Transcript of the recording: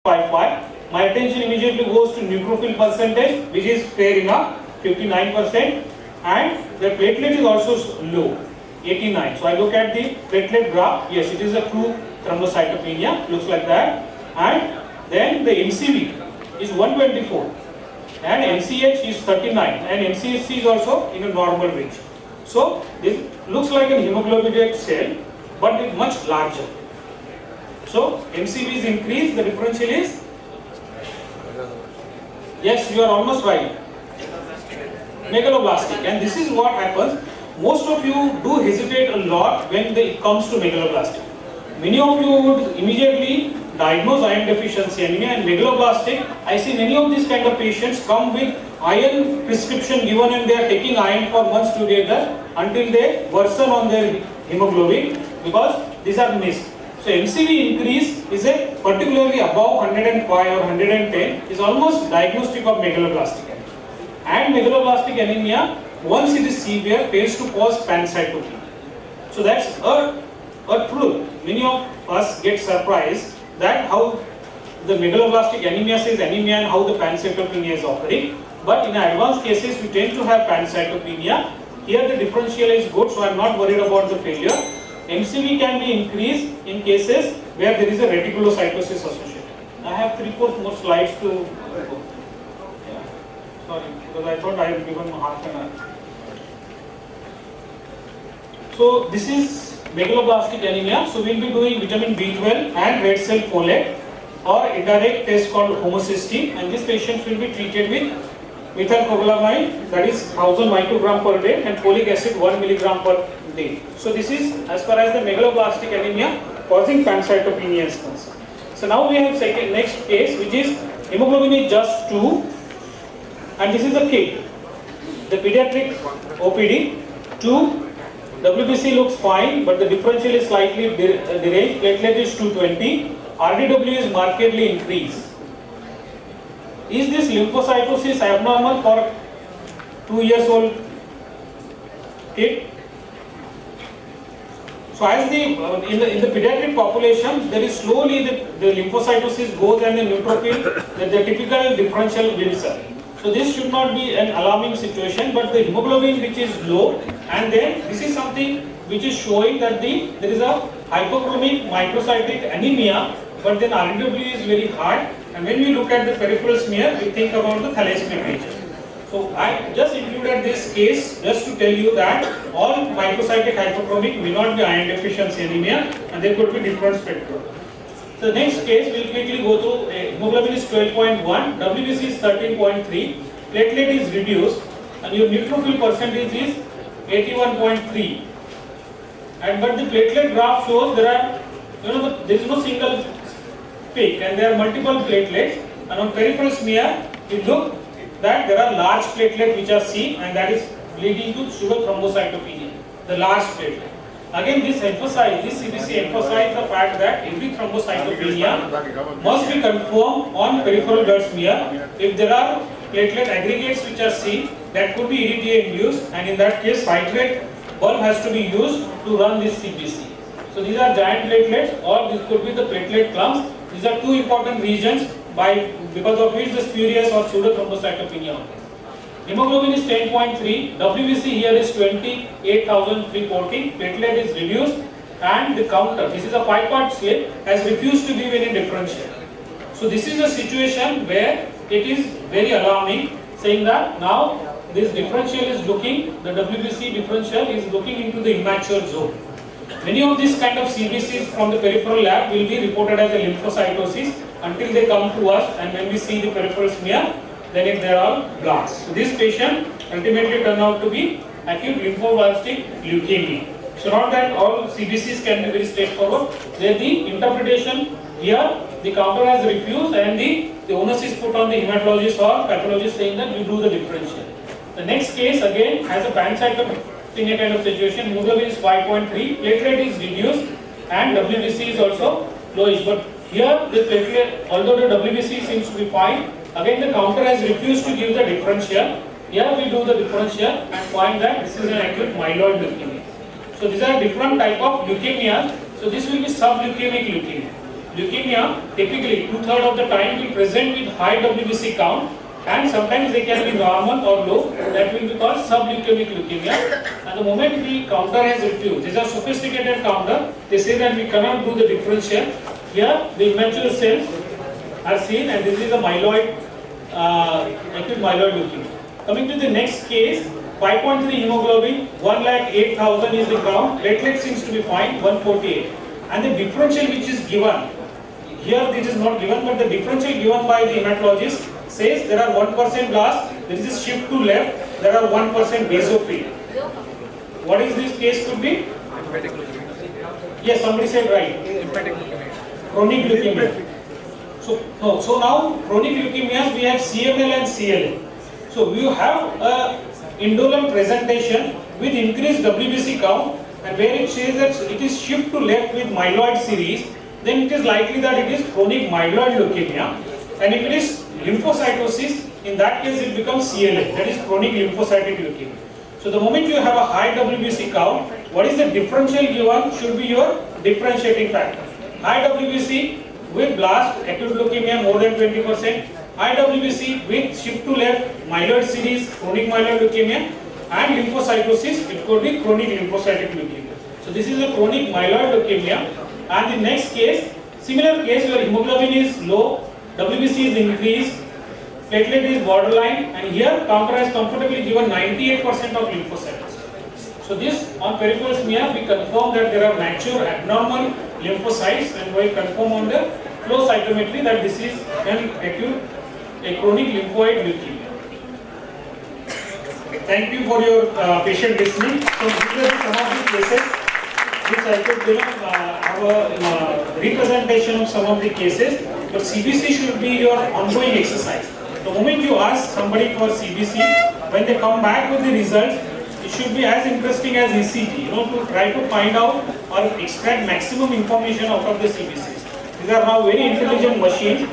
55. My attention immediately goes to neutrophil percentage, which is fair enough, 59%, and the platelet is also low, 89. So I look at the platelet graph. Yes, it is a true thrombocytopenia, looks like that. And then the MCV is 124, and MCH is 39, and MCHC is also in a normal range. So this looks like a hemoglobinate cell, but it's much larger. So MCV is increased, the differential is, yes, you are almost right, megaloblastic. And this is what happens. Most of you do hesitate a lot when it comes to megaloblastic. Many of you would immediately diagnose iron deficiency anemia and megaloblastic. I see many of these kind of patients come with iron prescription given and they are taking iron for months together until they worsen on their hemoglobin because these are missed. So MCV increase is a particularly above 105 or 110 is almost diagnostic of megaloblastic anemia. And megaloblastic anemia, once it is severe, fails to cause pancytopenia. So that's a truth. Many of us get surprised that how the megaloblastic anemia says anemia and how the pancytopenia is occurring. But in advanced cases, we tend to have pancytopenia. Here the differential is good, so I am not worried about the failure. MCV can be increased in cases where there is a reticulocytosis associated. I have 3-4 more slides to go. Yeah. Sorry, because I thought I had given half an hour. So this is megaloblastic anemia. So we will be doing vitamin B12 and red cell folate or indirect test called homocysteine, and these patients will be treated with methylcobalamin, that is 1000 microgram per day, and folic acid 1 milligram per day. So this is as far as the megaloblastic anemia causing pancytopenia is concerned. So now we have next case, which is hemoglobin is just 2, and this is a kid. The pediatric OPD 2, WBC looks fine, but the differential is slightly deranged. Platelet is 220, RDW is markedly increased. Is this lymphocytosis abnormal for 2 years old kid? So as in the pediatric population, there is slowly the lymphocytosis goes and the neutrophil, the typical differential builds up. So this should not be an alarming situation, but the hemoglobin which is low, and then this is something which is showing that there is a hypochromic microcytic anemia, but then RDW is very high. And when we look at the peripheral smear, we think about the thalassemia region. So I just included this case just to tell you that all microcytic hypochromic may not be iron deficiency anemia, and there could be different spectra. So the next case we'll quickly go through. Hemoglobin is 12.1, WBC is 13.3, platelet is reduced, and your neutrophil percentage is 81.3. And but the platelet graph shows there is no single peak, and there are multiple platelets, and on peripheral smear you look that there are large platelets which are seen, and that is leading to sugar thrombocytopenia, the large platelet. Again, this CBC emphasizes the fact that every thrombocytopenia must be confirmed on peripheral blood smear. If there are platelet aggregates which are seen, that could be EDTA induced, and in that case citrate bulb has to be used to run this CBC. So these are giant platelets, or this could be the platelet clumps. These are two important regions because of which the spurious or pseudo thrombocytopenia occurs. Hemoglobin is 10.3, WBC here is 28,340, platelet is reduced, and the counter, this is a 5-part slip, has refused to give any differential. So this is a situation where it is very alarming, saying that now this differential is looking, the WBC differential is looking into the immature zone. Many of these kind of CBCs from the peripheral lab will be reported as a lymphocytosis until they come to us, and when we see the peripheral smear, then they are all blasts. So this patient ultimately turned out to be acute lymphoblastic leukemia. So not that all CBCs can be very straightforward. There the interpretation here, the counter has refused, and the onus is put on the hematologist or pathologist, saying that you do the differential. The next case again has a pancytopenia kind of situation. Hemoglobin is 5.3, platelet is reduced, and WBC is also lowish. But here the platelet, although the WBC seems to be fine, again the counter has refused to give the differential. Here we do the differential and find that this is an acute myeloid leukemia. So these are different type of leukemias. So this will be subleukemic leukemia. leukemia typically 2/3 of the time will present with high WBC count, and sometimes they can be normal or low. That will be called subleukemic leukemia. And the moment the counter has refused, these are sophisticated counter, they say that we cannot do the differential. Here the immature cells are seen, and this is a myeloid, acute myeloid leukemia. Coming to the next case, 5.3 hemoglobin, 1,08,000 is the count, platelet seems to be fine, 148. And the differential which is given, here this is not given, but the differential given by the hematologist says there are 1% blast, there is a shift to left, there are 1% basophil. What is this case could be? Hepatic leukemia. Yes, somebody said right. Hepatic leukemia. Chronic leukemia. So now chronic leukemias we have CML and CLL. So we have a indolent presentation with increased WBC count, and where it says that it is shift to left with myeloid series, then it is likely that it is chronic myeloid leukemia. And if it is lymphocytosis, in that case it becomes CLL, that is chronic lymphocytic leukemia. So the moment you have a high WBC count, what is the differential given should be your differentiating factor. High WBC with blast, acute leukemia more than 20%, high WBC with shift to left, myeloid series, chronic myeloid leukemia, and lymphocytosis, it could be chronic lymphocytic leukemia. So this is a chronic myeloid leukemia. And the next case, similar case where hemoglobin is low, WBC is increased, platelet is borderline, and here counter has comfortably given 98% of lymphocytes. So this on peripheral smear we confirm that there are mature abnormal lymphocytes, and we confirm on the flow cytometry that this is an acute, a chronic lymphoid leukemia. Thank you for your patient listening. So these are some of the cases which I could have a representation of some of the cases, but CBC should be your ongoing exercise. The moment you ask somebody for CBC, when they come back with the results, it should be as interesting as ECG, to try to find out or extract maximum information out of the CBCs. These are now very intelligent machines.